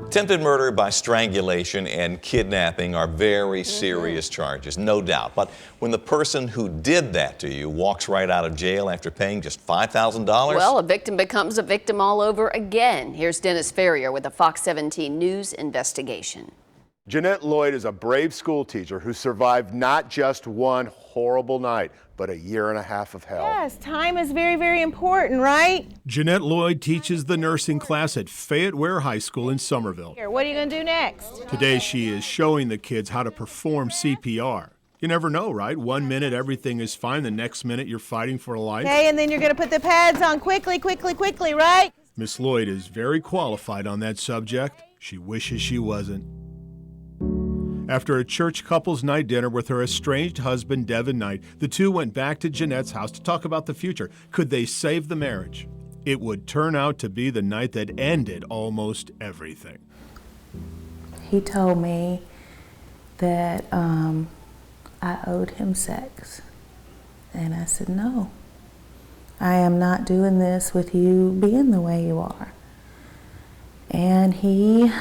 Attempted murder by strangulation and kidnapping are very serious charges, no doubt. But when the person who did that to you walks right out of jail after paying just $5,000? Well, a victim becomes a victim all over again. Here's Dennis Ferrier with a Fox 17 News investigation. Jeanette Lloyd is a brave school teacher who survived not just one horrible night, but a year and a half of hell. Yes, time is very, very important, right? Jeanette Lloyd teaches the nursing class at Fayette Ware High School in Somerville. What are you going to do next? Today she is showing the kids how to perform CPR. You never know, right? 1 minute everything is fine, the next minute you're fighting for life. Okay, and then you're going to put the pads on quickly, right? Miss Lloyd is very qualified on that subject. She wishes she wasn't. After a church couples night dinner with her estranged husband, Devin Knight, the two went back to Jeanette's house to talk about the future. Could they save the marriage? It would turn out to be the night that ended almost everything. He told me that I owed him sex. And I said, no, I am not doing this with you being the way you are. And he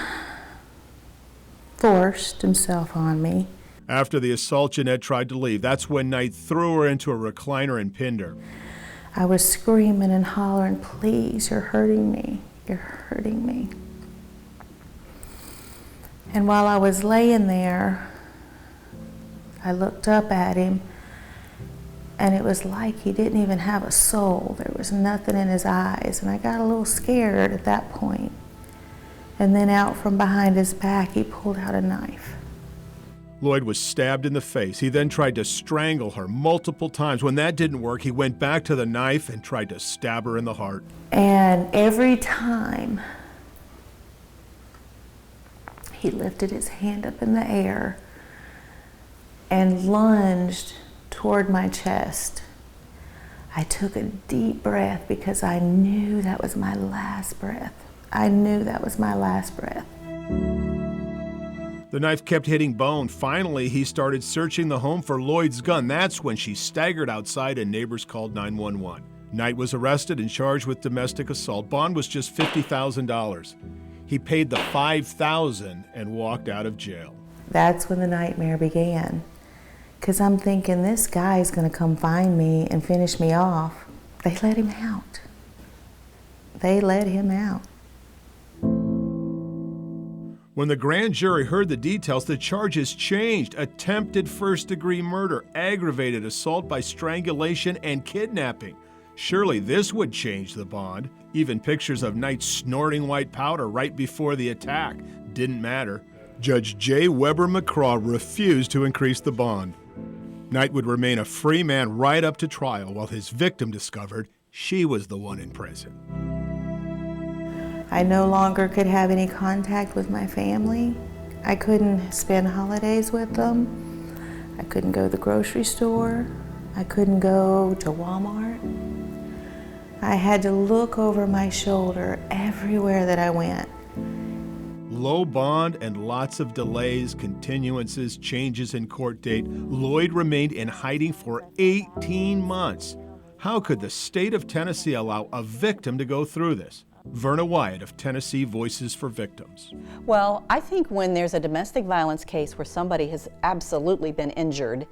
forced himself on me. After the assault, Jeanette tried to leave. That's when Knight threw her into a recliner and pinned her. I was screaming and hollering, please, you're hurting me. You're hurting me. And while I was laying there, I looked up at him, and it was like he didn't even have a soul. There was nothing in his eyes, and I got a little scared at that point. And then out from behind his back, he pulled out a knife. Lloyd was stabbed in the face. He then tried to strangle her multiple times. When that didn't work, he went back to the knife and tried to stab her in the heart. And every time, he lifted his hand up in the air and lunged toward my chest. I took a deep breath because I knew that was my last breath. I knew that was my last breath. The knife kept hitting bone. Finally, he started searching the home for Lloyd's gun. That's when she staggered outside and neighbors called 911. Knight was arrested and charged with domestic assault. Bond was just $50,000. He paid the $5,000 and walked out of jail. That's when the nightmare began. Because I'm thinking, this guy's going to come find me and finish me off. They let him out. They let him out. When the grand jury heard the details, the charges changed. Attempted first-degree murder, aggravated assault by strangulation, and kidnapping. Surely this would change the bond. Even pictures of Knight snorting white powder right before the attack didn't matter. Judge J. Weber McCraw refused to increase the bond. Knight would remain a free man right up to trial while his victim discovered she was the one in prison. I no longer could have any contact with my family. I couldn't spend holidays with them. I couldn't go to the grocery store. I couldn't go to Walmart. I had to look over my shoulder everywhere that I went. Low bond and lots of delays, continuances, changes in court date. Lloyd remained in hiding for 18 months. How could the state of Tennessee allow a victim to go through this? Verna Wyatt of Tennessee Voices for Victims. Well, I think when there's a domestic violence case where somebody has absolutely been injured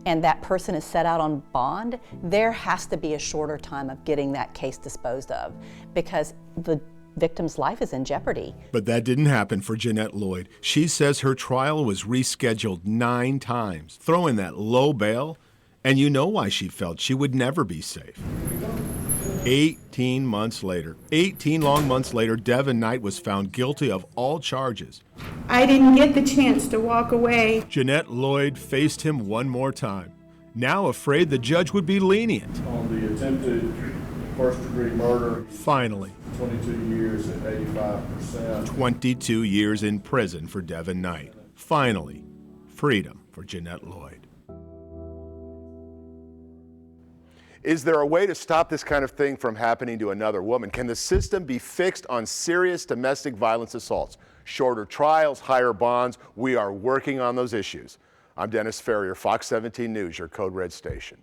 and that person is set out on bond, there has to be a shorter time of getting that case disposed of because the victim's life is in jeopardy. But that didn't happen for Jeanette Lloyd. She says her trial was rescheduled 9 times. Throw in that low bail, and you know why she felt she would never be safe. 18 months later, 18 long months later, Devin Knight was found guilty of all charges. I didn't get the chance to walk away. Jeanette Lloyd faced him one more time, now afraid the judge would be lenient. On the attempted first-degree murder, Finally, 22 years at 85%. 22 years in prison for Devin Knight. Finally, freedom for Jeanette Lloyd. Is there a way to stop this kind of thing from happening to another woman? Can the system be fixed on serious domestic violence assaults? Shorter trials, higher bonds. We are working on those issues. I'm Dennis Ferrier, Fox 17 News, your Code Red station.